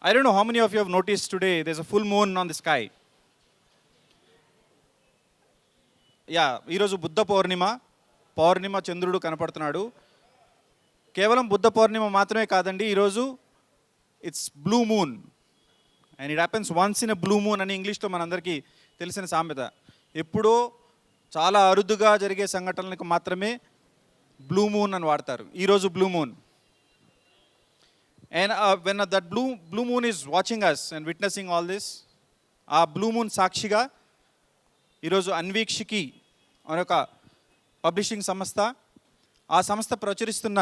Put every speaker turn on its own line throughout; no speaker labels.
I don't know how many of you have noticed today there's a full moon on the sky. ఈరోజు బుద్ధ పౌర్ణిమ చంద్రుడు కనపడుతున్నాడు. కేవలం బుద్ధ పౌర్ణిమ మాత్రమే కాదండి, ఈరోజు it's blue moon and it happens once in a blue moon అని ఇంగ్లీష్లో మనందరికీ తెలిసిన సామెత. ఎప్పుడో చాలా అరుదుగా జరిగే సంఘటనలకు మాత్రమే బ్లూ మూన్ అని వాడతారు. ఈరోజు blue moon. And when that blue moon is watching us and witnessing all this, ఆ బ్లూ మూన్ సాక్షిగా ఈరోజు అన్వీక్షికి అనే ఒక పబ్లిషింగ్ సంస్థ, ఆ సంస్థ ప్రచురిస్తున్న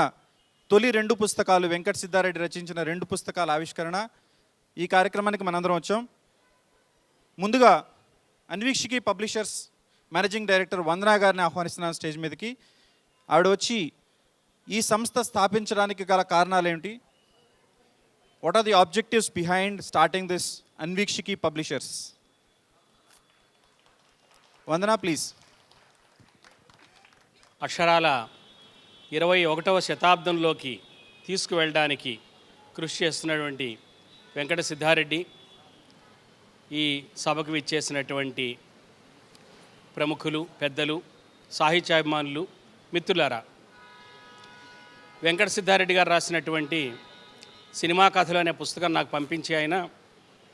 తొలి 2 పుస్తకాలు, వెంకట సిద్ధారెడ్డి రచించిన 2 పుస్తకాల ఆవిష్కరణ, ఈ కార్యక్రమానికి మనందరం వచ్చాం. ముందుగా అన్వీక్షికి పబ్లిషర్స్ మేనేజింగ్ డైరెక్టర్ వందనా గారిని ఆహ్వానిస్తున్నాను స్టేజ్ మీదకి. ఆవిడ వచ్చి ఈ సంస్థ స్థాపించడానికి గల కారణాలు ఏమిటి, what are the objectives behind starting this Anvikshiki Publishers? Vandana, please.
అక్షరాల 21వ శతాబ్దంలోకి తీసుకువెళ్ళడానికి కృషి చేస్తున్నటువంటి వెంకట సిద్ధారెడ్డి, ఈ సభకు విచ్చేసినటువంటి ప్రముఖులు, పెద్దలు, సాహిత్యాభిమానులు, మిత్రులారా, వెంకట సిద్ధారెడ్డి గారు రాసినటువంటి సినిమా కథలు అనే పుస్తకం నాకు పంపించి ఆయన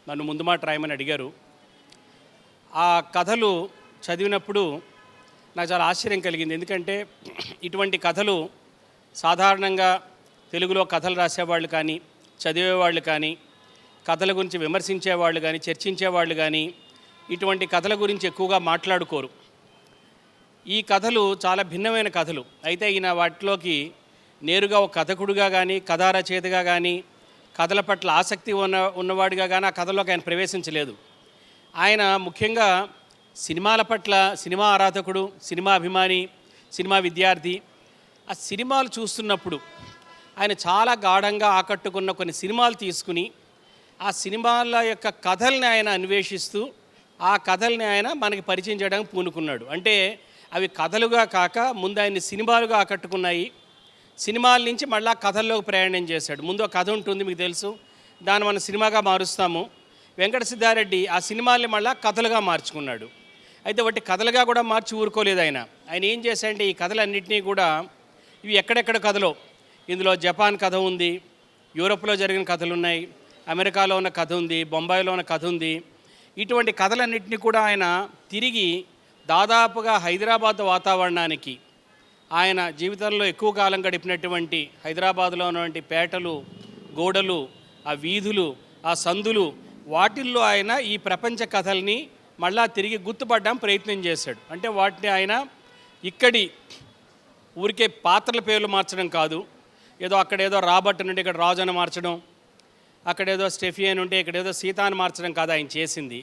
నన్ను ముందు మాట రాయమని అడిగారు. ఆ కథలు చదివినప్పుడు నాకు చాలా ఆశ్చర్యం కలిగింది. ఎందుకంటే ఇటువంటి కథలు సాధారణంగా తెలుగులో కథలు రాసేవాళ్ళు కానీ, చదివేవాళ్ళు కానీ, కథల గురించి విమర్శించేవాళ్ళు కానీ, చర్చించేవాళ్ళు కానీ ఇటువంటి కథల గురించి ఎక్కువగా మాట్లాడుకోరు. ఈ కథలు చాలా భిన్నమైన కథలు. అయితే ఈయన వాటిలోకి నేరుగా ఒక కథకుడుగా కానీ, కథా రచయితగా కానీ, కథల పట్ల ఆసక్తి ఉన్నవాడిగా కానీ ఆ కథలోకి ఆయన ప్రవేశించలేదు. ఆయన ముఖ్యంగా సినిమాల పట్ల సినిమా ఆరాధకుడు, సినిమా అభిమాని, సినిమా విద్యార్థి. ఆ సినిమాలు చూస్తున్నప్పుడు ఆయన చాలా గాఢంగా ఆకట్టుకున్న కొన్ని సినిమాలు తీసుకుని ఆ సినిమాల యొక్క కథల్ని ఆయన అన్వేషిస్తూ ఆ కథల్ని ఆయన మనకి పరిచయం చేయడానికి పూనుకున్నాడు. అంటే అవి కథలుగా కాక ముందు ఆయన్ని సినిమాలుగా ఆకట్టుకున్నాయి. సినిమాల నుంచి మళ్ళీ కథల్లోకి ప్రయాణం చేశాడు. ముందు ఒక కథ ఉంటుంది, మీకు తెలుసు, దాన్ని మనం సినిమాగా మారుస్తాము. వెంకట సిద్ధారెడ్డి ఆ సినిమాల్ని మళ్ళీ కథలుగా మార్చుకున్నాడు. అయితే వాటి కథలుగా కూడా మార్చి ఊరుకోలేదు ఆయన. ఆయన ఏం చేశాడంటే ఈ కథలన్నింటినీ కూడా, ఇవి ఎక్కడెక్కడ కథలో, ఇందులో జపాన్ కథ ఉంది, యూరోప్లో జరిగిన కథలు ఉన్నాయి, అమెరికాలో ఉన్న కథ ఉంది, బొంబాయిలో ఉన్న కథ ఉంది. ఇటువంటి కథలన్నింటినీ కూడా ఆయన తిరిగి దాదాపుగా హైదరాబాద్ వాతావరణానికి, ఆయన జీవితంలో ఎక్కువ కాలం గడిపినటువంటి హైదరాబాద్లో ఉన్నటువంటి పేటలు, గోడలు, ఆ వీధులు, ఆ సందులు, వాటిల్లో ఆయన ఈ ప్రపంచ కథల్ని మళ్ళా తిరిగి గుర్తుపడడానికి ప్రయత్నం చేశాడు. అంటే వాటిని ఆయన ఇక్కడి ఊరికే పాత్రల పేర్లు మార్చడం కాదు, ఏదో అక్కడేదో రాబర్ట్ నుండి ఇక్కడ రాజు అని మార్చడం, అక్కడేదో స్టెఫీ అని ఉంటే ఇక్కడేదో సీత అని మార్చడం కాదు ఆయన చేసింది.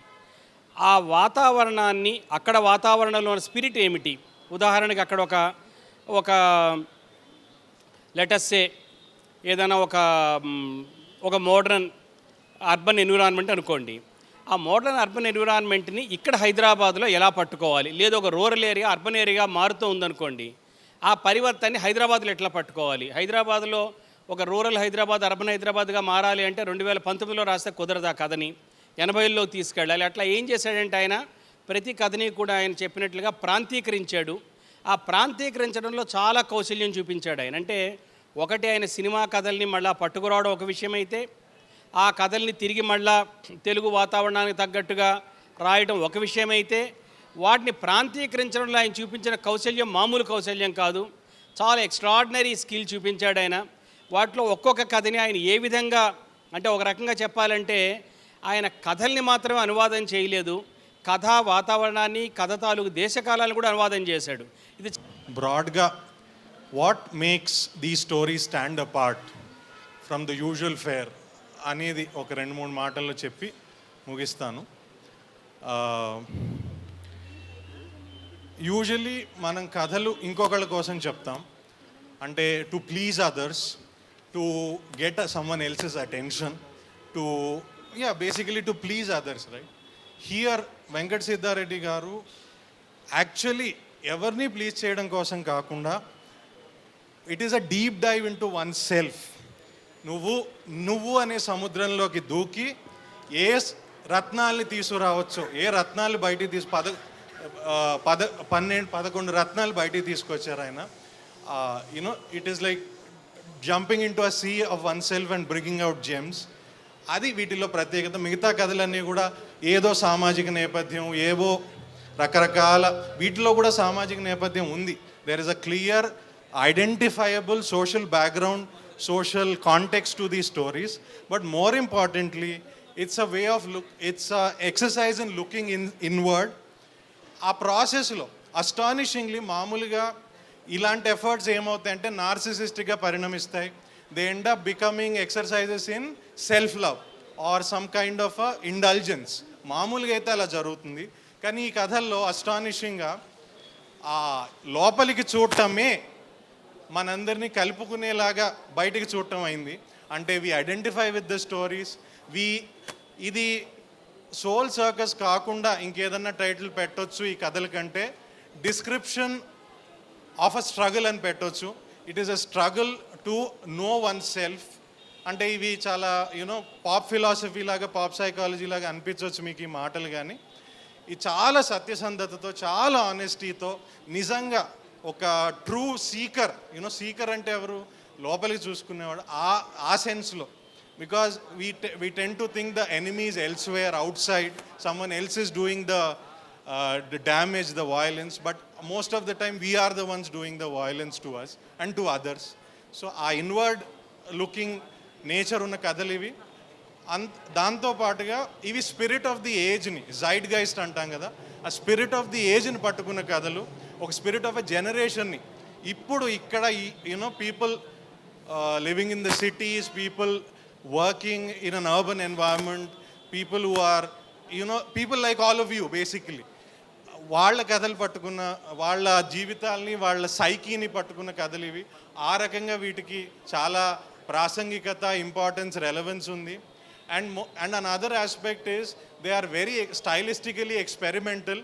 ఆ వాతావరణాన్ని, అక్కడ వాతావరణంలో ఉన్న స్పిరిట్ ఏమిటి, ఉదాహరణకి అక్కడ ఒక లెటస్సే ఏదైనా ఒక మోడర్న్ అర్బన్ ఎన్విరాన్మెంట్ అనుకోండి. ఆ మోడర్న్ అర్బన్ ఎన్విరాన్మెంట్ని ఇక్కడ హైదరాబాద్లో ఎలా పట్టుకోవాలి, లేదా ఒక రూరల్ ఏరియా అర్బన్ ఏరియా మారుతూ ఉందనుకోండి, ఆ పరివర్తనని హైదరాబాద్లో ఎట్లా పట్టుకోవాలి. హైదరాబాద్లో ఒక రూరల్ హైదరాబాద్ అర్బన్ హైదరాబాద్గా మారాలి అంటే 2019లో రాస్తే కుదరదు. ఆ కథని 80ల్లో తీసుకెళ్ళాలి. అట్లా ఏం చేశాడంటే ఆయన ప్రతి కథని కూడా ఆయన చెప్పినట్లుగా ప్రాంతీకరించాడు. ఆ ప్రాంతీకరించడంలో చాలా కౌశల్యం చూపించాడు ఆయన. అంటే ఒకటి, ఆయన సినిమా కథల్ని మళ్ళీ పట్టుకురావడం ఒక విషయం అయితే, ఆ కథల్ని తిరిగి మళ్ళా తెలుగు వాతావరణానికి తగ్గట్టుగా రాయడం ఒక విషయం అయితే, వాటిని ప్రాంతీకరించడంలో ఆయన చూపించిన కౌశల్యం మామూలు కౌశల్యం కాదు, చాలా ఎక్స్ట్రాడినరీ స్కిల్ చూపించాడు ఆయన. వాటిలో ఒక్కొక్క కథని ఆయన ఏ విధంగా, అంటే ఒక రకంగా చెప్పాలంటే ఆయన కథల్ని మాత్రమే అనువాదం చేయలేదు, కథా వాతావరణాన్ని, కథ తాలూకు దేశకాలాలను కూడా అనువాదం చేశాడు. ఇది
బ్రాడ్గా వాట్ మేక్స్ దీ story stand apart from the usual fair అనేది ఒక 2-3 మాటల్లో చెప్పి ముగిస్తాను. యూజువల్లీ మనం కథలు ఇంకొకళ్ళ కోసం చెప్తాం, అంటే to please others, to get someone else's attention, basically to please others, right? Here Venkata Siddhareddy గారు యాక్చువల్లీ ఎవరిని ప్లీజ్ చేయడం కోసం కాకుండా, it is a deep dive into oneself. నువ్వు అనే సముద్రంలోకి దూకి ఏ రత్నాల్ని తీసుకురావచ్చో, ఏ రత్నాలు బయటికి 11 రత్నాలు బయటికి తీసుకొచ్చారు ఆయన. You know it is like jumping into a sea of oneself and bringing out gems. అది వీటిలో ప్రత్యేకత. మిగతా కథలన్నీ కూడా ఏదో సామాజిక నేపథ్యం, ఏవో రకరకాల వీటిలో కూడా సామాజిక నేపథ్యం ఉంది. There is a clear identifiable social background, social context to these stories, but more importantly it's a way of it's a exercise in looking inward. ఆ ప్రాసెస్లో అస్టానిషింగ్లీ మామూలుగా ఇలాంటి ఎఫర్ట్స్ ఏమవుతాయంటే నార్సిసిస్టిక్గా పరిణమిస్తాయి. They end up becoming exercises in self love or some kind of indulgence. మామూలుగా అయితే అలా జరుగుతుంది, కానీ ఈ కథల్లో అస్టానిషింగ్గా ఆ లోపలికి చూడటమే మనందరినీ కలుపుకునేలాగా బయటికి చూడటం అయింది. అంటే we identify with the stories. ఇది సోల్ సర్కస్ కాకుండా ఇంకేదన్నా టైటిల్ పెట్టొచ్చు ఈ కథల కంటే. డిస్క్రిప్షన్ ఆఫ్ అ స్ట్రగుల్ అని పెట్టొచ్చు. It is a struggle to know one self. అంటే ఇవి చాలా యూనో పాప్ ఫిలాసఫీ లాగా, పాప్ సైకాలజీ లాగా అనిపించవచ్చు మీకు ఈ మాటలు, కానీ ఇది చాలా సత్యసంధతతో, చాలా ఆనెస్టీతో, నిజంగా ఒక ట్రూ సీకర్, యూనో సీకర్ అంటే ఎవరు, లోపలికి చూసుకునేవాడు, ఆ సెన్స్లో. Because we tend to think the enemies elsewhere, outside, someone else is doing the damage, the violence, but most of the time we're the ones doing the violence to us and to others. So ఆ inward looking nature ఉన్న కథలు ఇవి. దాంతోపాటుగా ఇవి spirit of the ఏజ్ని, zeitgeist అంటాం కదా, ఆ స్పిరిట్ ఆఫ్ ది ఏజ్ని పట్టుకున్న కథలు. ఒక స్పిరిట్ ఆఫ్ ఎ జనరేషన్ని. ఇప్పుడు ఇక్కడ you know people living in the cities, people working in an urban environment, people who are you know people like all of you basically, వాళ్ళ కథలు పట్టుకున్న, వాళ్ళ జీవితాల్ని, వాళ్ళ సైకీని పట్టుకున్న కథలు ఇవి. ఆ రకంగా వీటికి చాలా ప్రాసంగికత, ఇంపార్టెన్స్, రెలవెన్స్ ఉంది. And another aspect is they are very stylistically experimental.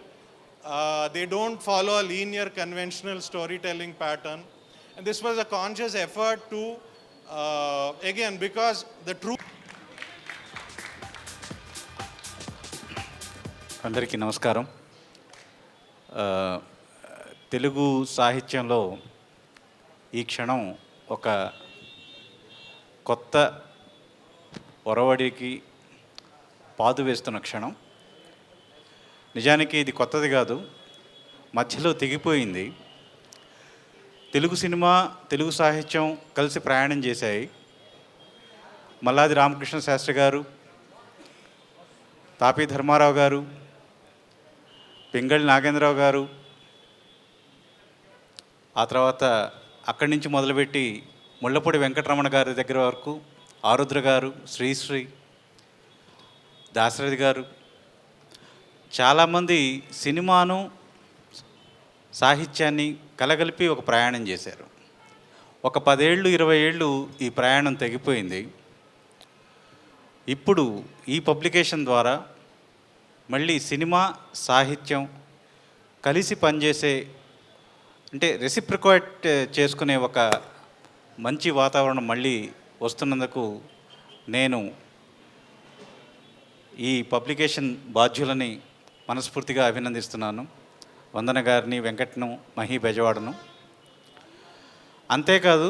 They don't follow a linear conventional storytelling pattern, and this was a conscious effort to again, because the truth.
అందరికీ నమస్కారం. తెలుగు సాహిత్యంలో ఈ క్షణం ఒక కొత్త ఒరవడికి పాదు వేస్తున్న క్షణం. నిజానికి ఇది కొత్తది కాదు, మధ్యలో తెగిపోయింది. తెలుగు సినిమా, తెలుగు సాహిత్యం కలిసి ప్రయాణం చేశాయి. మల్లాది రామకృష్ణ శాస్త్రి గారు, తాపీ ధర్మారావు గారు, పింగళి నాగేంద్రరావు గారు, ఆ తర్వాత అక్కడి నుంచి మొదలుపెట్టి ముళ్ళపూడి వెంకటరమణ గారి దగ్గర వరకు ఆరుద్ర గారు, శ్రీశ్రీ, దాశరథి గారు, చాలామంది సినిమాను సాహిత్యాన్ని కలగలిపి ఒక ప్రయాణం చేశారు. ఒక 10 ఏళ్ళు 20 ఏళ్ళు ఈ ప్రయాణం తెగిపోయింది. ఇప్పుడు ఈ పబ్లికేషన్ ద్వారా మళ్ళీ సినిమా సాహిత్యం కలిసి పనిచేసే, అంటే రెసిప్రికేట్ చేసుకునే ఒక మంచి వాతావరణం మళ్ళీ వస్తున్నందుకు నేను ఈ పబ్లికేషన్ బాధ్యులని మనస్ఫూర్తిగా అభినందిస్తున్నాను. వందన గారిని, వెంకట్ను, మహి బెజవాడను. అంతేకాదు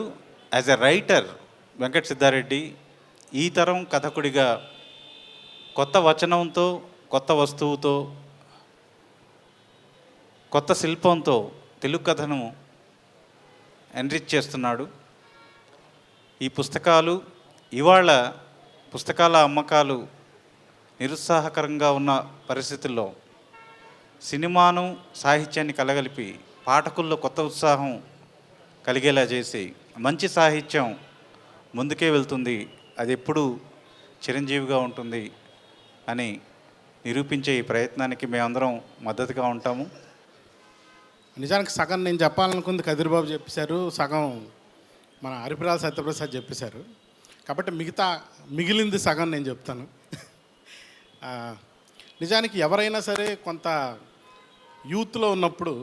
as a writer Venkat Siddhareddy ఈ తరం కథకుడిగా కొత్త వచనంతో, కొత్త వస్తువుతో, కొత్త శిల్పంతో తెలుగు కథను ఎన్రిచ్ చేస్తున్నాడు. ఈ పుస్తకాలు ఇవాళ పుస్తకాల అమ్మకాలు నిరుత్సాహకరంగా ఉన్న పరిస్థితుల్లో సినిమాను సాహిత్యాన్ని కలగలిపి పాఠకుల్లో కొత్త ఉత్సాహం కలిగేలా చేసి మంచి సాహిత్యం ముందుకే వెళ్తుంది, అది ఎప్పుడూ చిరంజీవిగా ఉంటుంది అని నిరూపించే ఈ ప్రయత్నానికి మేమందరం మద్దతుగా ఉంటాము.
నిజానికి సగం నేను చెప్పాలనుకుంది కదిరిబాబు చెప్పేశారు, సగం మన హరిప్రాల సత్యప్రసాద్ చెప్పేశారు. కాబట్టి మిగిలింది సగం నేను చెప్తాను. నిజానికి ఎవరైనా సరే కొంత యూత్లో ఉన్నప్పుడు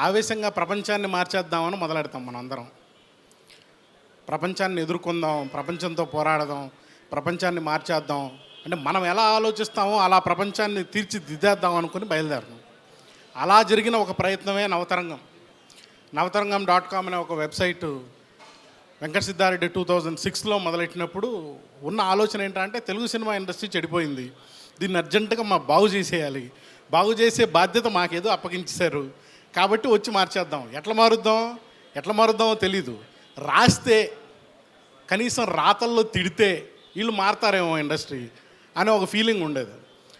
ఆవేశంగా ప్రపంచాన్ని మార్చేద్దామని మొదలెడతాం మనం అందరం. ప్రపంచాన్ని ఎదుర్కొందాం, ప్రపంచంతో పోరాడదాం, ప్రపంచాన్ని మార్చేద్దాం అంటే మనం ఎలా ఆలోచిస్తామో అలా ప్రపంచాన్ని తీర్చిదిద్దేద్దాం అనుకుని బయలుదేరదాం. అలా జరిగిన ఒక ప్రయత్నమే నవతరంగం. నవతరంగం.com అనే ఒక వెబ్సైటు వెంకట సిద్ధారెడ్డి 2006లో మొదలెట్టినప్పుడు ఉన్న ఆలోచన ఏంటంటే తెలుగు సినిమా ఇండస్ట్రీ చెడిపోయింది, దీన్ని అర్జెంటుగా బాగు చేసేయాలి, బాగు చేసే బాధ్యత మాకేదో అప్పగించారు కాబట్టి వచ్చి మార్చేద్దాం. ఎట్లా మారుద్దామో తెలీదు. రాస్తే కనీసం రాతల్లో తిడితే వీళ్ళు మారతారేమో ఇండస్ట్రీ అనే ఒక ఫీలింగ్ ఉండేది.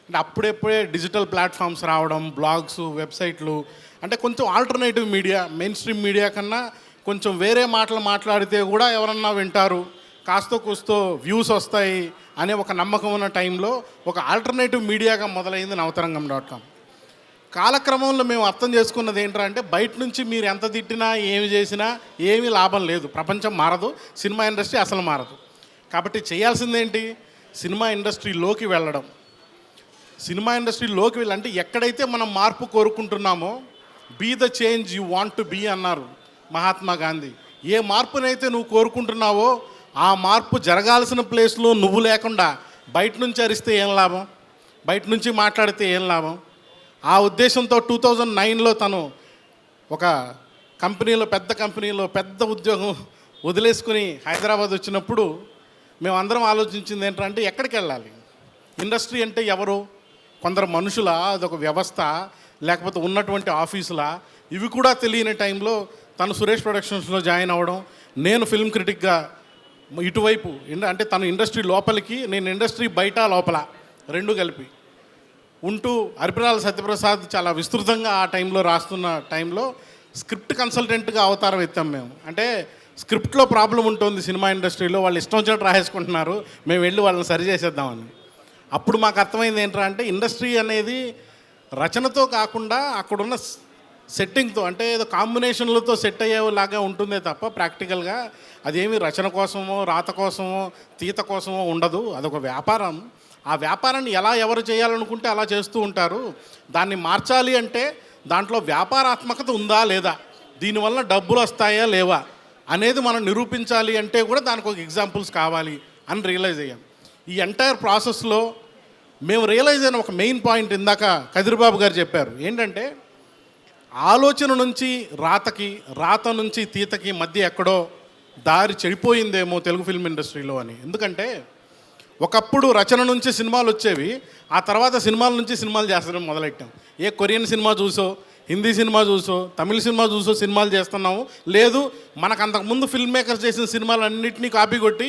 అంటే అప్పుడెప్పుడే డిజిటల్ ప్లాట్ఫామ్స్ రావడం, బ్లాగ్స్, వెబ్సైట్లు, అంటే కొంచెం alternative media, main stream media కన్నా కొంచెం వేరే మాటలు మాట్లాడితే కూడా ఎవరన్నా వింటారు, కాస్తో కూస్తో వ్యూస్ వస్తాయి అనే ఒక నమ్మకం ఉన్న టైంలో ఒక ఆల్టర్నేటివ్ మీడియాగా మొదలైంది నవతరంగం.com. కాలక్రమంలో మేము అర్థం చేసుకున్నది ఏంటంటే బయట నుంచి మీరు ఎంత తిట్టినా ఏమి చేసినా ఏమీ లాభం లేదు, ప్రపంచం మారదు, సినిమా ఇండస్ట్రీ అసలు మారదు. కాబట్టి చేయాల్సిందేంటి, సినిమా ఇండస్ట్రీలోకి వెళ్ళడం. సినిమా ఇండస్ట్రీలోకి వెళ్ళాలంటే ఎక్కడైతే మనం మార్పు కోరుకుంటున్నామో be the change you want to be అన్నారు మహాత్మా గాంధీ. ఏ మార్పునైతే నువ్వు కోరుకుంటున్నావో ఆ మార్పు జరగాల్సిన ప్లేస్లో నువ్వు లేకుండా బయట నుంచి అరిస్తే ఏం లాభం, బయట నుంచి మాట్లాడితే ఏం లాభం. ఆ ఉద్దేశంతో 2009లో తను ఒక కంపెనీలో, పెద్ద కంపెనీలో పెద్ద ఉద్యోగం వదిలేసుకుని హైదరాబాద్ వచ్చినప్పుడు మేమందరం ఆలోచించింది ఏంటంటే ఎక్కడికి వెళ్ళాలి, ఇండస్ట్రీ అంటే ఎవరు, కొందరు మనుషులా, అదొక వ్యవస్థ, లేకపోతే ఉన్నటువంటి ఆఫీసులా, ఇవి కూడా తెలియని టైంలో తను సురేష్ ప్రొడక్షన్స్లో జాయిన్ అవ్వడం, నేను ఫిల్మ్ క్రిటిక్గా ఇటువైపు అంటే తను ఇండస్ట్రీ లోపలికి, నేను ఇండస్ట్రీ బయట లోపల రెండు కలిపి ఉంటూ అరిపిరాల సత్యప్రసాద్ చాలా విస్తృతంగా ఆ టైంలో రాస్తున్న టైంలో స్క్రిప్ట్ కన్సల్టెంట్గా అవతారం ఎత్తాం మేము. అంటే స్క్రిప్ట్లో ప్రాబ్లం ఉంటుంది సినిమా ఇండస్ట్రీలో, వాళ్ళు ఇష్టం వచ్చినట్టు రాసేసుకుంటున్నారు, మేము వెళ్ళి వాళ్ళని సరి చేసేద్దామని. అప్పుడు మాకు అర్థమైంది ఏంటంటే ఇండస్ట్రీ అనేది రచనతో కాకుండా అక్కడున్న సెట్టింగ్తో, అంటే ఏదో కాంబినేషన్లతో సెట్ అయ్యేలాగా ఉంటుందే తప్ప ప్రాక్టికల్గా అదేమి రచన కోసమో, రాత కోసమో, తీత కోసమో ఉండదు. అదొక వ్యాపారం. ఆ వ్యాపారాన్ని ఎలా ఎవరు చేయాలనుకుంటే అలా చేస్తూ ఉంటారు. దాన్ని మార్చాలి అంటే దాంట్లో వ్యాపారాత్మకత ఉందా లేదా, దీనివల్ల డబ్బులు వస్తాయా లేవా అనేది మనం నిరూపించాలి అంటే కూడా దానికి ఒక ఎగ్జాంపుల్స్ కావాలి అని రియలైజ్ అయ్యాం. ఈ ఎంటైర్ ప్రాసెస్లో మేము రియలైజ్ అయిన ఒక మెయిన్ పాయింట్ ఇందాక కదిరిబాబు గారు చెప్పారు. ఏంటంటే ఆలోచన నుంచి రాతకి, రాత నుంచి తీతకి మధ్య ఎక్కడో దారి చెడిపోయిందేమో తెలుగు ఫిల్మ్ ఇండస్ట్రీలో అని. ఎందుకంటే ఒకప్పుడు రచన నుంచి సినిమాలు వచ్చేవి, ఆ తర్వాత సినిమాల నుంచి సినిమాలు చేస్తడం మొదలెట్టాం. ఏ కొరియన్ సినిమా చూసో, హిందీ సినిమా చూసో, తమిళ సినిమా చూసో సినిమాలు చేస్తున్నాము. లేదు, మనకు అంతకుముందు ఫిల్మ్ మేకర్స్ చేసిన సినిమాలు అన్నింటినీ కాపీ కొట్టి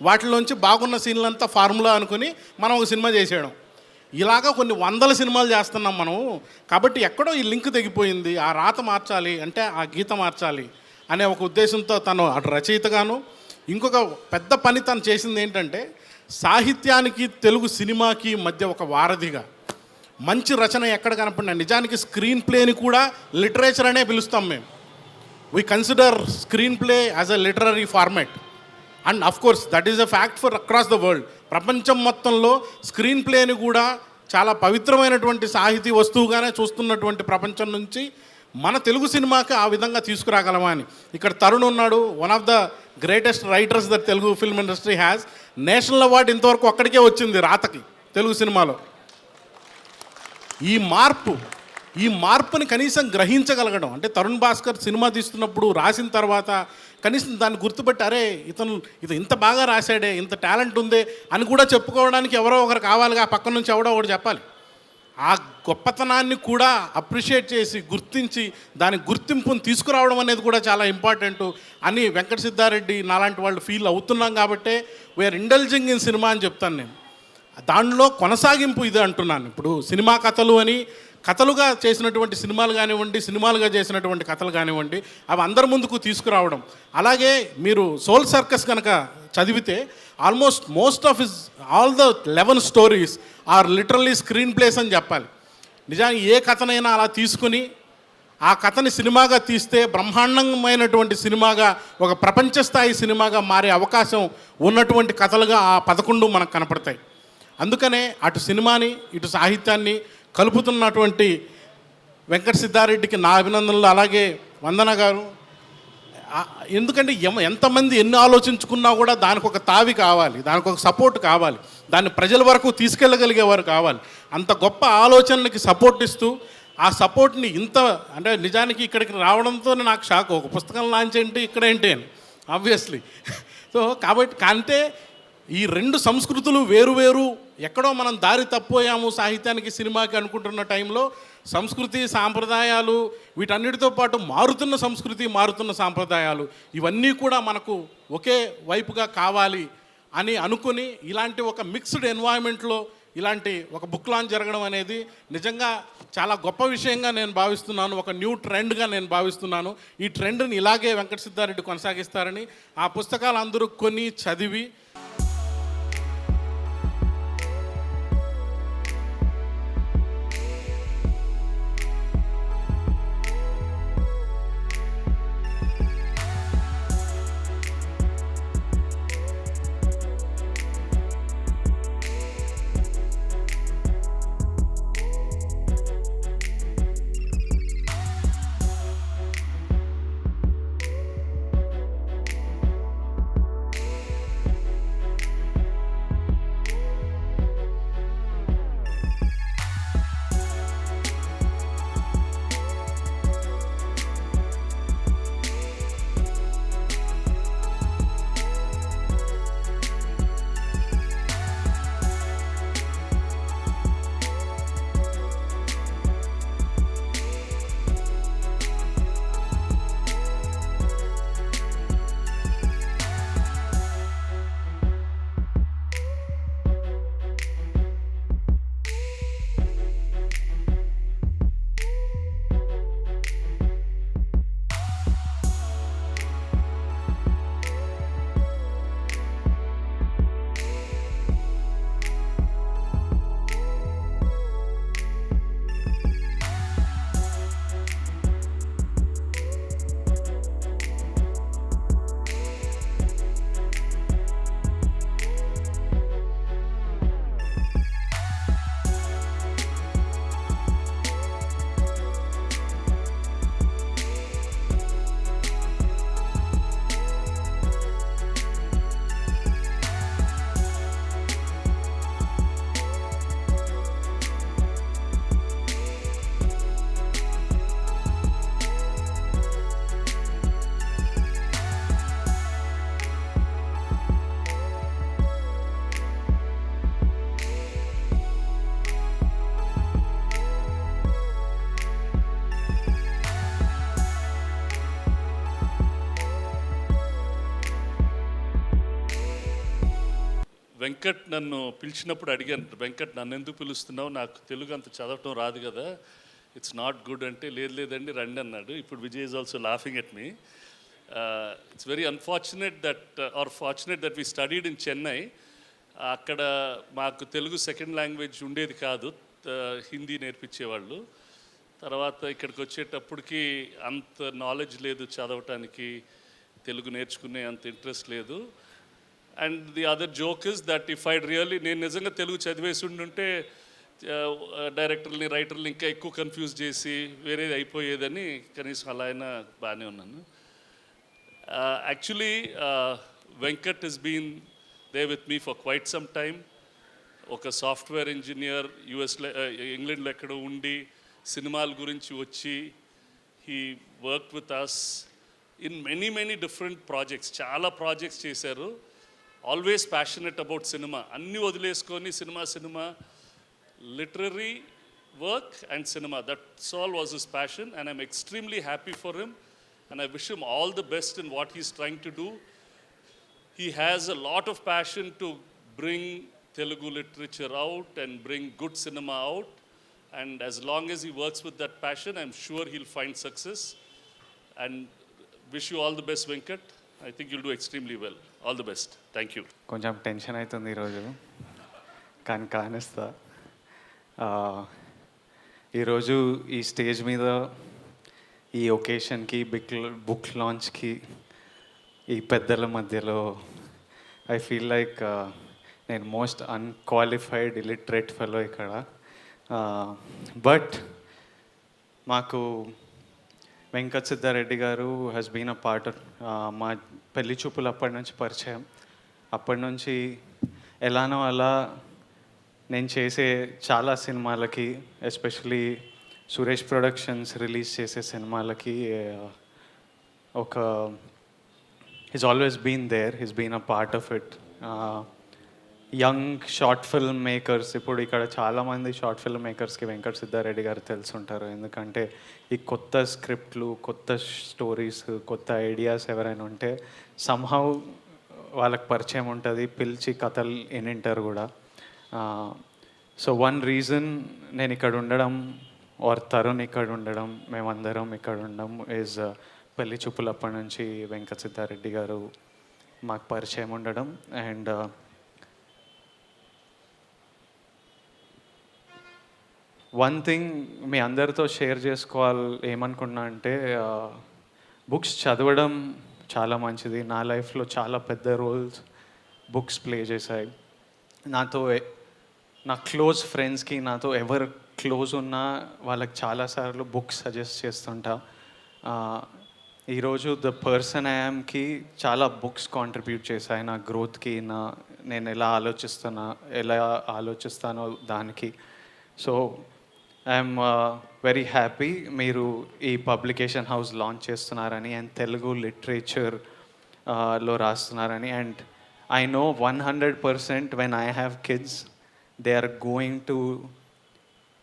వాటిలోంచి బాగున్న సీన్లంతా ఫార్ములా అనుకుని మనం ఒక సినిమా చేసేయడం. ఇలాగా కొన్ని వందల సినిమాలు చేస్తున్నాం మనం. కాబట్టి ఎక్కడో ఈ లింక్ తెగిపోయింది, ఆ రాత మార్చాలి అంటే ఆ గీత మార్చాలి అనే ఒక ఉద్దేశంతో తను అటు రచయితగాను, ఇంకొక పెద్ద పని తను చేసింది ఏంటంటే సాహిత్యానికి తెలుగు సినిమాకి మధ్య ఒక వారధిగా. మంచి రచన ఎక్కడ కనపడినా, నిజానికి స్క్రీన్ ప్లేని కూడా లిటరేచర్ అనే పిలుస్తాం మేము. We consider screen play as a literary format and of course that is a fact for across the world. ప్రపంచం మొత్తంలో స్క్రీన్ ప్లేని కూడా చాలా పవిత్రమైనటువంటి సాహితీ వస్తువుగానే చూస్తున్నటువంటి ప్రపంచం నుంచి మన తెలుగు సినిమాకి ఆ విధంగా తీసుకురాగలమా అని. ఇక్కడ తరుణ్ ఉన్నాడు, one of the greatest writers that Telugu film industry has. National award ఇంతవరకు ఒక్కడికే వచ్చింది రాతకి తెలుగు సినిమాలో. ఈ మార్పుని కనీసం గ్రహించగలగడం, అంటే తరుణ్ భాస్కర్ సినిమా తీస్తున్నప్పుడు రాసిన తర్వాత కనీసం దాన్ని గుర్తుపెట్టి అరే ఇతను ఇంత బాగా రాశాడే, ఇంత టాలెంట్ ఉందే అని కూడా చెప్పుకోవడానికి ఎవరో ఒకరు కావాలిగా, పక్కన నుంచి ఎవడో ఒకటి చెప్పాలి. ఆ గొప్పతనాన్ని కూడా అప్రిషియేట్ చేసి గుర్తించి దాని గుర్తింపుని తీసుకురావడం అనేది కూడా చాలా ఇంపార్టెంట్ అని వెంకట సిద్ధారెడ్డి నాలాంటి వాళ్ళు ఫీల్ అవుతున్నాం. కాబట్టే వీఆర్ ఇండల్జింగ్ ఇన్ సినిమా అని చెప్తాను నేను. దానిలో కొనసాగింపు ఇది అంటున్నాను. ఇప్పుడు సినిమా కథలు అని కథలుగా చేసినటువంటి సినిమాలు కానివ్వండి, సినిమాలుగా చేసినటువంటి కథలు కానివ్వండి, అవి అందరి ముందుకు తీసుకురావడం. అలాగే మీరు సోల్ సర్కస్ కనుక చదివితే almost most of all the 11 stories are literally screenplays అని చెప్పాలి. నిజానికి ఏ కథనైనా అలా తీసుకుని ఆ కథని సినిమాగా తీస్తే బ్రహ్మాండమైనటువంటి సినిమాగా, ఒక ప్రపంచ స్థాయి సినిమాగా మారే అవకాశం ఉన్నటువంటి కథలుగా ఆ 11 మనకు కనపడతాయి. అందుకనే అటు సినిమాని ఇటు సాహిత్యాన్ని కలుపుతున్నటువంటి వెంకట సిద్ధారెడ్డికి నా అభినందనలు. అలాగే వందన గారు ఎందుకంటే ఎంతమంది ఎన్ని ఆలోచించుకున్నా కూడా దానికి ఒక తావి కావాలి, దానికి ఒక సపోర్ట్ కావాలి, దాన్ని ప్రజల వరకు తీసుకెళ్ళగలిగేవారు కావాలి. అంత గొప్ప ఆలోచనలకి సపోర్ట్ ఇస్తూ ఆ సపోర్ట్ని ఇంత అంటే నిజానికి ఇక్కడికి రావడంతో నాకు షాక్. ఒక పుస్తకం లాంచ్ ఏంటి ఇక్కడ ఏంటి అని ఆబ్వియస్లీ. సో కాబట్టి అంటే ఈ రెండు సంస్కృతులు వేరు వేరు, ఎక్కడో మనం దారి తప్పోయాము సాహిత్యానికి సినిమాకి అనుకుంటున్న టైంలో సంస్కృతి సాంప్రదాయాలు వీటన్నిటితో పాటు మారుతున్న సంస్కృతి మారుతున్న సాంప్రదాయాలు ఇవన్నీ కూడా మనకు ఒకే వైపుగా కావాలి అని అనుకుని ఇలాంటి ఒక మిక్స్డ్ ఎన్వైరన్మెంట్లో ఇలాంటి ఒక బుక్ లాంచ్ జరగడం అనేది నిజంగా చాలా గొప్ప విషయంగా నేను భావిస్తున్నాను. ఒక న్యూ ట్రెండ్గా నేను భావిస్తున్నాను. ఈ ట్రెండ్ని ఇలాగే వెంకట సిద్ధారెడ్డి కొనసాగిస్తారని, ఆ పుస్తకాలు అందరూ కొని చదివి
వెంకట్ నన్ను పిలిచినప్పుడు అడిగాను, వెంకట్ నన్ను ఎందుకు పిలుస్తున్నావు, నాకు తెలుగు అంత చదవటం రాదు కదా, ఇట్స్ నాట్ గుడ్ అంటే, లేదండి రండి అన్నాడు. ఇప్పుడు Vijay is also laughing at me. It's very unfortunate that we studied in Chennai. అక్కడ మాకు తెలుగు సెకండ్ లాంగ్వేజ్ ఉండేది కాదు, హిందీ నేర్పించేవాళ్ళు. తర్వాత ఇక్కడికి వచ్చేటప్పటికి అంత నాలెడ్జ్ లేదు, చదవటానికి తెలుగు నేర్చుకునే అంత ఇంట్రెస్ట్ లేదు. And the other joke is that if I really నేను నిజంగా తెలుగు చదివేసి ఉండుంటే డైరెక్టర్ని రైటర్ని ఇంకా ఎక్కువ కన్ఫ్యూజ్ చేసి వేరేది అయిపోయేదని, కనీసం అలా అయినా బాగానే ఉన్నాను. Actually Venkat he's been there with me for quite some time. ఒక సాఫ్ట్వేర్ ఇంజనీర్ యుఎస్లో ఇంగ్లాండ్లో ఎక్కడో ఉండి సినిమాల గురించి వచ్చి he work with us in many different projects, చాలా ప్రాజెక్ట్స్ చేశారు. ఆల్వేస్ ప్యాషనెట్ అబౌట్ సినిమా, అన్నీ వదిలేసుకొని cinema literary work and cinema, that's all was his passion. And I'm extremely happy for him and I wish him all the best in what he's trying to do. He has a lot of passion to bring Telugu literature out and bring good cinema out. And as long as he works with that passion, I'm sure he'll find success. And wish you all the best, Venkat. I think you'll do extremely well. All the best. Thank you.
కొంచెం tension అవుతుంది ఈరోజు, కానీ కానిస్తా. ఈరోజు ఈ stage మీద ఈ ఒకేషన్కి book లాంచ్కి ఈ పెద్దల మధ్యలో ఐ ఫీల్ లైక్ నేను మోస్ట్ అన్క్వాలిఫైడ్ ఇలిటరేట్ ఫెలో ఇక్కడ. బట్ మాకు వెంకట్ సిద్ధారెడ్డి గారు హ్యాస్ బీన్ అ పార్ట్ మా పెళ్లి చూపులు అప్పటి నుంచి పరిచయం. అప్పటి నుంచి ఎలానో అలా నేను చేసే చాలా సినిమాలకి, ఎస్పెషలీ సురేష్ ప్రొడక్షన్స్ రిలీజ్ చేసే సినిమాలకి ఒక he's always been there, he's been a part of it. Young short film makers, ఇప్పుడు ఇక్కడ చాలామంది షార్ట్ ఫిల్మ్ మేకర్స్కి వెంకట్ సిద్ధారెడ్డి గారు తెలుసుంటారు. ఎందుకంటే ఈ కొత్త స్క్రిప్ట్లు, కొత్త స్టోరీస్, కొత్త ఐడియాస్ ఎవరైనా ఉంటే సంహౌ వాళ్ళకి పరిచయం ఉంటుంది, పిలిచి కథలు వినింటారు కూడా. సో వన్ రీజన్ నేను ఇక్కడ ఉండడం ఆర్ తరుణ్ ఇక్కడ ఉండడం, మేమందరం ఇక్కడ ఉండడం ఈజ్ పెళ్లి చూపులప్పటి నుంచి వెంకట్ సిద్ధారెడ్డి గారు మాకు పరిచయం ఉండడం. అండ్ వన్ థింగ్ మీ అందరితో షేర్ చేసుకోవాలి ఏమనుకున్నా అంటే, బుక్స్ చదవడం చాలా మంచిది. నా లైఫ్లో చాలా పెద్ద రోల్స్ బుక్స్ ప్లే చేశాయి. నా క్లోజ్ ఫ్రెండ్స్కి, నాతో ఎవరు క్లోజ్ ఉన్నా వాళ్ళకి చాలాసార్లు బుక్స్ సజెస్ట్ చేస్తుంటా. ఈరోజు ద పర్సన్ ఐఎమ్కి చాలా బుక్స్ కాంట్రిబ్యూట్ చేశాయి నా గ్రోత్కి, నేను ఎలా ఆలోచిస్తానో దానికి. సో ఐఎమ్ వెరీ హ్యాపీ మీరు ఈ పబ్లికేషన్ హౌస్ లాంచ్ చేస్తున్నారని, అండ్ తెలుగు లిటరేచర్లో రాస్తున్నారని. And I know 100% when I have kids they are going to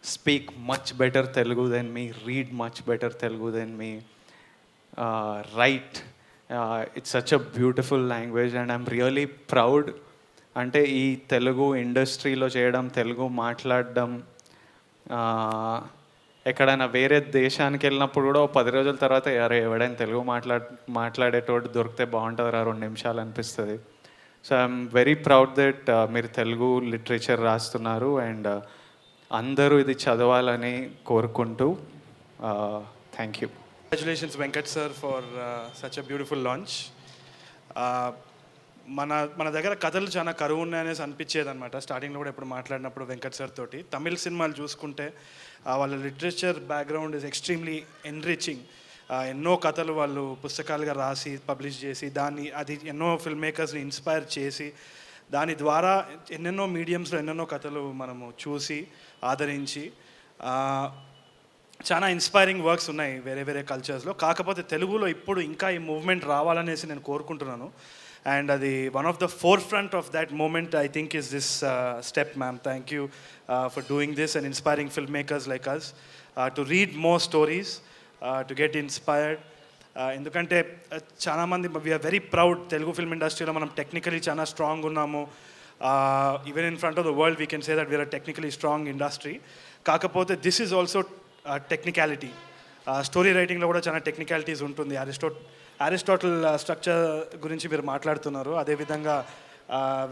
speak much better Telugu than me, read much better Telugu than me, write. It's such a beautiful language and I'm really proud. అంటే ఈ తెలుగు ఇండస్ట్రీలో చేయడం, తెలుగు మాట్లాడడం, ఎక్కడైనా వేరే దేశానికి వెళ్ళినప్పుడు కూడా 10 రోజుల తర్వాత ఎవడైనా తెలుగు మాట్లాడేటోడు దొరికితే బాగుంటుందిరా 2 నిమిషాలు అనిపిస్తుంది. So I'm very proud that మీరు తెలుగు లిటరేచర్ రాస్తున్నారు. అండ్ అందరూ ఇది చదవాలని కోరుకుంటూ thank you.
Congratulations Venkat sir for such a beautiful launch. మన దగ్గర కథలు చాలా కరువు ఉన్నాయనేసి అనిపించేది అనమాట. స్టార్టింగ్లో కూడా ఎప్పుడు మాట్లాడినప్పుడు వెంకట్ సార్ తోటి తమిళ సినిమాలు చూసుకుంటే వాళ్ళ literature background is extremely enriching. ఎన్నో కథలు వాళ్ళు పుస్తకాలుగా రాసి పబ్లిష్ చేసి అది ఎన్నో ఫిల్మ్ మేకర్స్ని ఇన్స్పైర్ చేసి దాని ద్వారా ఎన్నెన్నో మీడియంస్లో ఎన్నెన్నో కథలు మనము చూసి ఆదరించి చాలా ఇన్స్పైరింగ్ వర్క్స్ ఉన్నాయి వేరే వేరే కల్చర్స్లో. కాకపోతే తెలుగులో ఇప్పుడు ఇంకా ఈ మూవ్మెంట్ రావాలనేసి నేను కోరుకుంటున్నాను. అండ్ అది one of the forefront of that moment I think is this step ma'am. Thank you for doing this and inspiring film makers like us to read more stories, to get inspired. ఎందుకంటే చాలామంది we're very proud Telugu film ఇండస్ట్రీలో మనం technically చాలా strong ఉన్నాము. Even in front of the world we can say that we're a technically strong industry. కాకపోతే this is also technicality. Story రైటింగ్లో కూడా చాలా technicalities ఉంటుంది. అరిస్టాటిల్ స్ట్రక్చర్ గురించి మీరు మాట్లాడుతున్నారు. అదేవిధంగా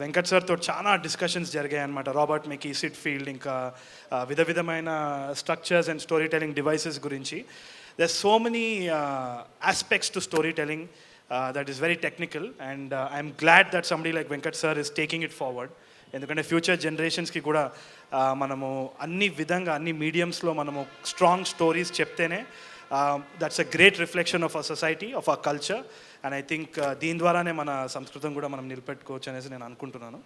వెంకట్ సార్తో చాలా డిస్కషన్స్ జరిగాయి అన్నమాట. రాబర్ట్ మెకీ, సిడ్ ఫీల్డ్, ఇంకా విధమైన structures and story telling devices గురించి. There so many aspects to story telling that is very technical. And I'm glad that somebody like Venkat sir is taking it forward. ఎందుకంటే future జనరేషన్స్కి కూడా మనము అన్ని మీడియంస్లో మనము స్ట్రాంగ్ స్టోరీస్ చెప్తేనే that's a great reflection of a society, of a culture. And I think దీని ద్వారానే మన సంస్కృతం కూడా మనం నిలబెట్టుకోవచ్చు అనేసి నేను అనుకుంటున్నాను.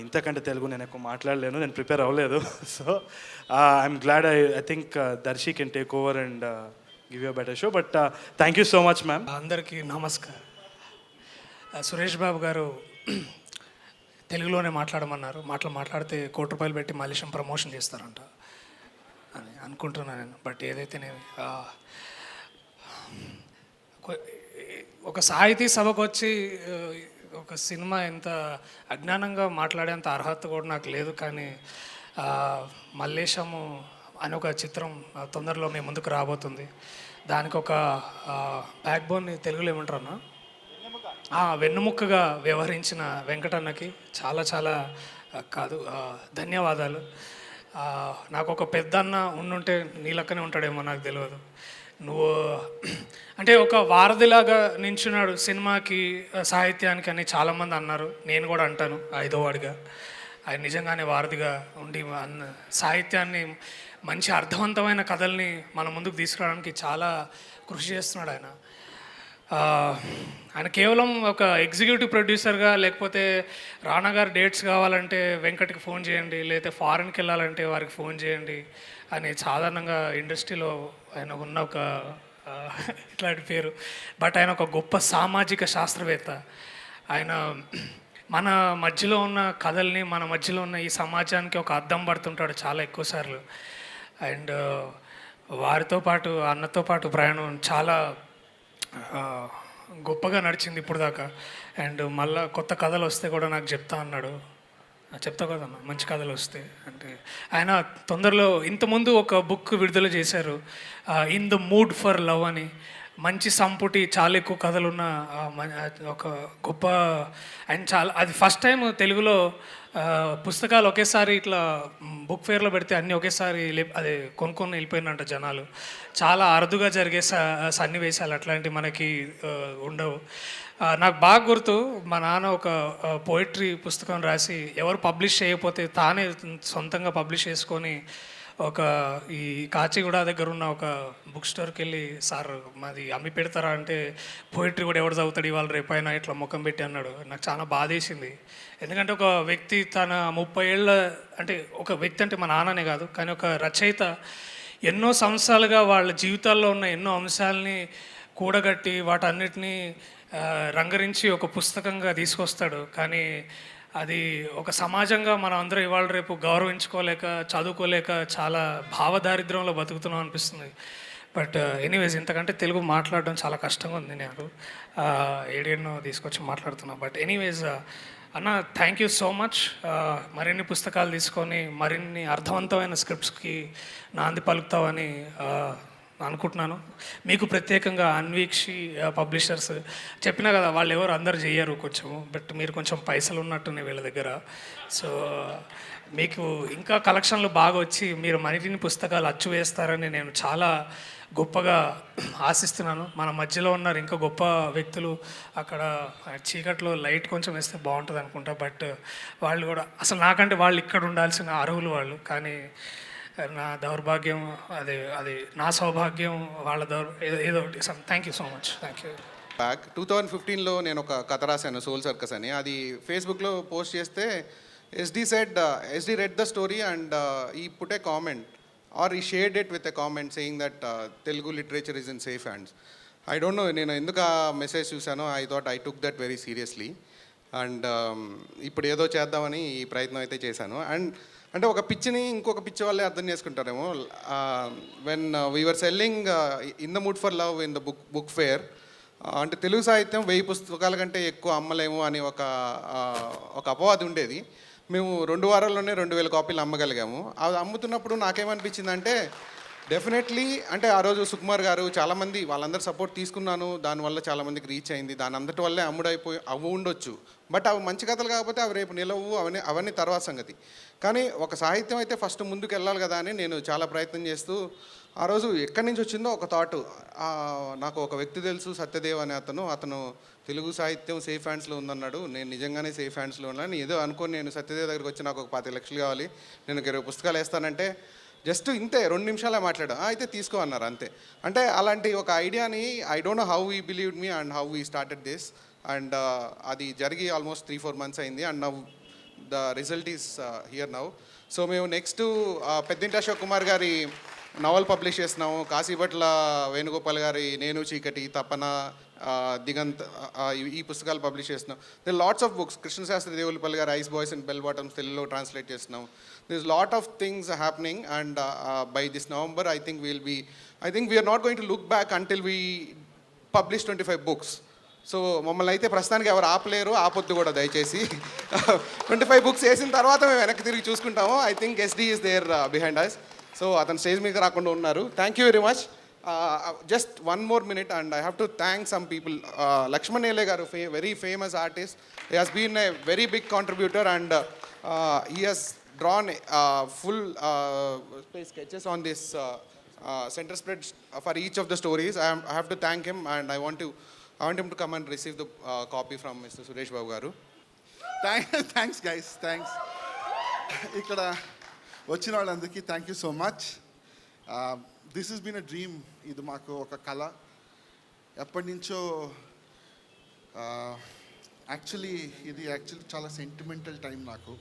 ఇంతకంటే తెలుగు నేను ఎక్కువ మాట్లాడలేను, నేను ప్రిపేర్ అవ్వలేదు. So I'm glad I think Darshi can take over and give you a better show. But thank you so much ma'am.
అందరికీ నమస్కారం. సురేష్ బాబు గారు తెలుగులోనే మాట్లాడమన్నారు. మాట్లాడితే ₹1,00,00,000 పెట్టి మలేషియం ప్రమోషన్ చేస్తారంట అని అనుకుంటున్నాను నేను. బట్ ఏదైతేనేమి ఒక సాహితీ సభకు వచ్చి ఒక సినిమా ఎంత అజ్ఞానంగా మాట్లాడేంత అర్హత కూడా నాకు లేదు. కానీ మల్లేశము అని ఒక చిత్రం తొందరలో మీ ముందుకు రాబోతుంది. దానికి ఒక బ్యాక్ బోన్ని తెలుగులో ఏమంటారన్నా, వెన్నుముక్కగా వ్యవహరించిన వెంకటన్నకి చాలా కాదు ధన్యవాదాలు. నాకు ఒక పెద్దన్న ఉండుంటే నీ లెక్కనే ఉంటాడేమో నాకు తెలియదు. నువ్వు అంటే ఒక వారధిలాగా నించున్నాడు సినిమాకి, సాహిత్యానికి అని చాలామంది అన్నారు. నేను కూడా అంటాను 5వ వాడిగా. ఆయన నిజంగానే వారధిగా ఉండి సాహిత్యాన్ని మంచి అర్థవంతమైన కథల్ని మన ముందుకు తీసుకురావడానికి చాలా కృషి చేస్తున్నాడు ఆయన. ఆయన కేవలం ఒక ఎగ్జిక్యూటివ్ ప్రొడ్యూసర్గా, లేకపోతే రానా గారు డేట్స్ కావాలంటే వెంకట్కి ఫోన్ చేయండి, లేకపోతే ఫారెన్కి వెళ్ళాలంటే వారికి ఫోన్ చేయండి అని సాధారణంగా ఇండస్ట్రీలో ఆయన ఉన్న ఒక ఇట్లాంటి పేరు. బట్ ఆయన ఒక గొప్ప సామాజిక శాస్త్రవేత్త. ఆయన మన మధ్యలో ఉన్న కథల్ని, మన మధ్యలో ఉన్న ఈ సమాజానికి ఒక అద్దం పడుతుంటాడు చాలా ఎక్కువసార్లు. అండ్ వారితో పాటు అన్నతో పాటు ప్రయాణం చాలా గొప్పగా నడిచింది ఇప్పుడు దాకా. అండ్ మళ్ళీ కొత్త కథలు వస్తే కూడా నాకు చెప్తా అన్నాడు. చెప్తా కదన్నా మంచి కథలు వస్తే అంటే. ఆయన తొందరలో ఇంతకుముందు ఒక బుక్ విడుదల చేశారు, in the mood for love అని. మంచి సంపుటి, చాలా ఎక్కువ కథలున్న ఒక గొప్ప. అండ్ చాలా అది ఫస్ట్ టైం తెలుగులో పుస్తకాలు ఒకేసారి ఇట్లా బుక్ ఫేర్లో పెడితే అన్నీ ఒకేసారి అదే కొనుక్కొని వెళ్ళిపోయినంట జనాలు. చాలా అరుదుగా జరిగే సన్నివేశాలు అట్లాంటివి మనకి ఉండవు. నాకు బాగా గుర్తు, మా నాన్న ఒక పోయిటరీ పుస్తకం రాసి ఎవరు పబ్లిష్ చేయకపోతే తానే సొంతంగా పబ్లిష్ చేసుకొని ఒక ఈ కాచిగూడ దగ్గర ఉన్న ఒక బుక్ స్టోర్కి వెళ్ళి, సార్ మాది అమ్మి పెడతారా అంటే, పోయిటరీ కూడా ఎవరు చదువుతాడు ఇవాళ రేపైనా ఇట్లా ముఖం పెట్టి అన్నాడు. నాకు చాలా బాధేసింది. ఎందుకంటే ఒక వ్యక్తి తన 30 ఏళ్ళ, అంటే ఒక వ్యక్తి అంటే మా నాన్ననే కాదు కానీ ఒక రచయిత ఎన్నో సంవత్సరాలుగా వాళ్ళ జీవితాల్లో ఉన్న ఎన్నో అంశాలని కూడగట్టి వాటన్నిటినీ రంగరించి ఒక పుస్తకంగా తీసుకొస్తాడు. కానీ అది ఒక సమాజంగా మనం అందరం ఇవాళ రేపు గౌరవించుకోలేక, చదువుకోలేక చాలా భావదారిద్ర్యంలో బతుకుతున్నాం అనిపిస్తుంది. బట్ ఎనీవేస్, ఇంతకంటే తెలుగు మాట్లాడడం చాలా కష్టంగా ఉంది. నేను ఏడేనో తీసుకొచ్చి మాట్లాడుతున్నా. బట్ ఎనీవేస్ అన్న, థ్యాంక్ యూ సో మచ్. మరిన్ని పుస్తకాలు తీసుకొని మరిన్ని అర్థవంతమైన స్క్రిప్ట్స్కి నాంది పలుకుతావని అనుకుంటున్నాను. మీకు ప్రత్యేకంగా అన్వీక్షి పబ్లిషర్స్ చెప్పినా కదా, వాళ్ళు ఎవరు అందరు చేయరు కొంచెం, బట్ మీరు కొంచెం పైసలు ఉన్నట్టున్నాయి వీళ్ళ దగ్గర. సో మీకు ఇంకా కలెక్షన్లు బాగా వచ్చి మీరు మరిన్ని పుస్తకాలు అచ్చు వేస్తారని నేను చాలా గొప్పగా ఆశిస్తున్నాను. మన మధ్యలో ఉన్నారు ఇంకా గొప్ప వ్యక్తులు, అక్కడ చీకట్లో లైట్ కొంచెం వేస్తే బాగుంటుంది అనుకుంటా. బట్ వాళ్ళు కూడా అసలు నాకంటే వాళ్ళు ఇక్కడ ఉండాల్సిన అర్హులు వాళ్ళు. కానీ నా దౌర్భాగ్యం, అది నా సౌభాగ్యం, వాళ్ళ ఏదో ఒకటి. Thank you so much. Thank you.
Back 2015లో నేను ఒక కథ రాశాను, సోల్ సర్కస్ అని. అది ఫేస్బుక్లో పోస్ట్ చేస్తే ఎస్డి read the story and he put a comment or he shared it with a comment saying that Telugu literature is in safe hands. I don't know నేను ఎందుకు ఆ మెసేజ్ చూశానో. I took that very seriously. And ఇప్పుడు ఏదో చేద్దామని ఈ ప్రయత్నం అయితే చేశాను. అండ్ అంటే ఒక పిచ్చిని ఇంకొక పిచ్చి వాళ్ళే అర్థం చేసుకుంటారేమో. When we're selling in the mood for love in the book fair, అంటే తెలుగు సాహిత్యం 1000 పుస్తకాల కంటే ఎక్కువ అమ్మలేము అని ఒక అపవాదం ఉండేది. మేము 2 వారాల్లోనే 2000 కాపీలు అమ్మగలిగాము. అది అమ్ముతున్నప్పుడు నాకేమనిపించిందంటే, డెఫినెట్లీ అంటే ఆ రోజు సుకుమార్ గారు చాలామంది వాళ్ళందరూ సపోర్ట్ తీసుకున్నాను, దానివల్ల చాలామందికి రీచ్ అయింది, దాని అంతటి వల్లే అవి ఉండొచ్చు. బట్ అవి మంచి కథలు కాకపోతే అవి రేపు నిలవు, అవన్నీ తర్వాత సంగతి. కానీ ఒక సాహిత్యం అయితే ఫస్ట్ ముందుకు వెళ్ళాలి కదా అని నేను చాలా ప్రయత్నం చేస్తూ, ఆ రోజు ఎక్కడి నుంచి వచ్చిందో ఒక థాట్. నాకు ఒక వ్యక్తి తెలుసు, సత్యదేవ్ అనే అతను తెలుగు సాహిత్యం సేఫ్ హ్యాండ్స్లో ఉందన్నాడు. నేను నిజంగానే సేఫ్ హ్యాండ్స్లో ఉన్నాను ఏదో అనుకొని నేను సత్యదేవ్ దగ్గరికి వచ్చి, నాకు ఒక 25 లక్షలు కావాలి, నేను 20 పుస్తకాలు వేస్తానంటే జస్ట్ ఇంతే 2 నిమిషాలే మాట్లాడా, అయితే తీసుకో అన్నారు అంతే. అంటే అలాంటి ఒక ఐడియాని I don't know how we believed me and how we started this. And అది జరిగి ఆల్మోస్ట్ 3-4 months అయింది. And now the result is here now. So మేము నెక్స్ట్ పెద్దింటి అశోక్ కుమార్ గారి నవల్ పబ్లిష్ చేస్తున్నాము. కాశీభట్ల వేణుగోపాల్ గారి నేను చీకటి, తపన, దిగంత్, ఈ పుస్తకాలు పబ్లిష్ చేస్తున్నాం. They lots of books. Krishnasastri Devulapalli garu ice boys and bell bottoms తెలుగులో ట్రాన్స్లేట్ చేస్తున్నాం. There is lot of things happening. And by this November I think we are not going to look back until we publish 25 books. So మమ్మల్ని అయితే ప్రస్తుతానికి ఎవరు ఆపలేరు, ఆపొద్దు కూడా దయచేసి. 25 books వేసిన తర్వాత మేము వెనక్కి తిరిగి చూసుకుంటాము. I think SD is there behind us. So అతను స్టేజ్ మీద రాకుండా ఉన్నారు. Thank you very much. Just 1 more minute and I have to thank some people. Lakshman Ele garu, very famous artist. He has been a very big contributor and he has drawn full sketches on this center spread for each of the stories. I have to thank him and I want him to come and receive the copy from Mr. Suresh Babu garu.
Thanks guys, thanks. ఇక్కడ వచ్చిన వాళ్ళందరికీ thank you so much. This is been a dream. ఇది మాకు ఒక కళ ఎప్పటి నుంచో. Actually ఇది చాలా సెంటిమెంటల్ టైం నాకు.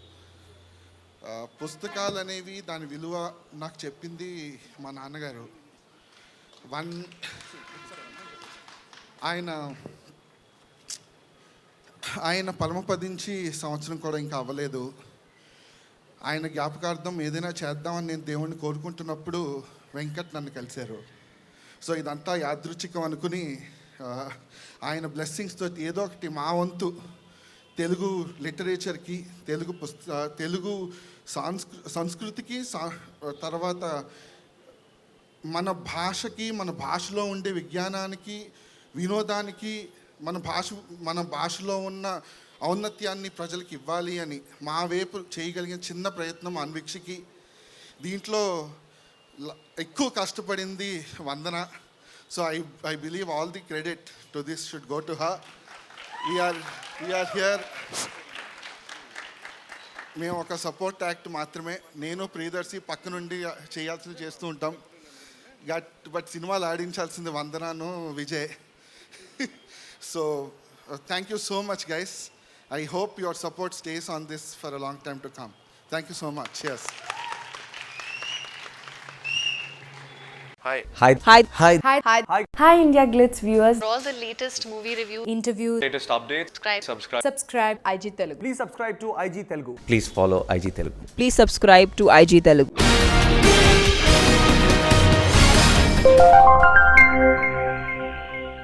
పుస్తకాలు అనేవి దాని విలువ నాకు చెప్పింది మా నాన్నగారు. ఆయన పరమపదించి సంవత్సరం కూడా ఇంకా అవ్వలేదు. ఆయన జ్ఞాపకార్థం ఏదైనా చేద్దామని నేను దేవుణ్ణి కోరుకుంటున్నప్పుడు వెంకట్ నన్ను కలిశారు. సో ఇదంతా యాదృచ్ఛికం అనుకుని ఆయన బ్లెస్సింగ్స్తో ఏదో ఒకటి మా వంతు తెలుగు లిటరేచర్కి, తెలుగు సంస్కృతికి, తర్వాత మన భాషకి, మన భాషలో ఉండే విజ్ఞానానికి, వినోదానికి, మన భాషలో ఉన్న ఔన్నత్యాన్ని ప్రజలకు ఇవ్వాలి అని మా వైపు చేయగలిగిన చిన్న ప్రయత్నం అన్వీక్షకి. దీంట్లో ఎక్కువ కష్టపడింది Vandana. So I believe all the credit to this should go to her. We're here. మేము ఒక సపోర్ట్ యాక్ట్ మాత్రమే. నేను ప్రియదర్శి పక్క నుండి చేయాల్సింది చేస్తూ ఉంటాం. బట్ సినిమాలు ఆడించాల్సింది వందనాను Vijay. So thank you so much guys. I hope your support stays on this for a long time to come. Thank you so much. Yes.
Hi.
Hi. Hi. Hi.
Hi. Hi.
Hi. Hi, India Glitz viewers.
For all the latest movie review,
Interviews.
latest updates, subscribe.
Subscribe IG Telugu.
Please subscribe to IG Telugu.
Please follow IG Telugu.
Please subscribe to IG Telugu.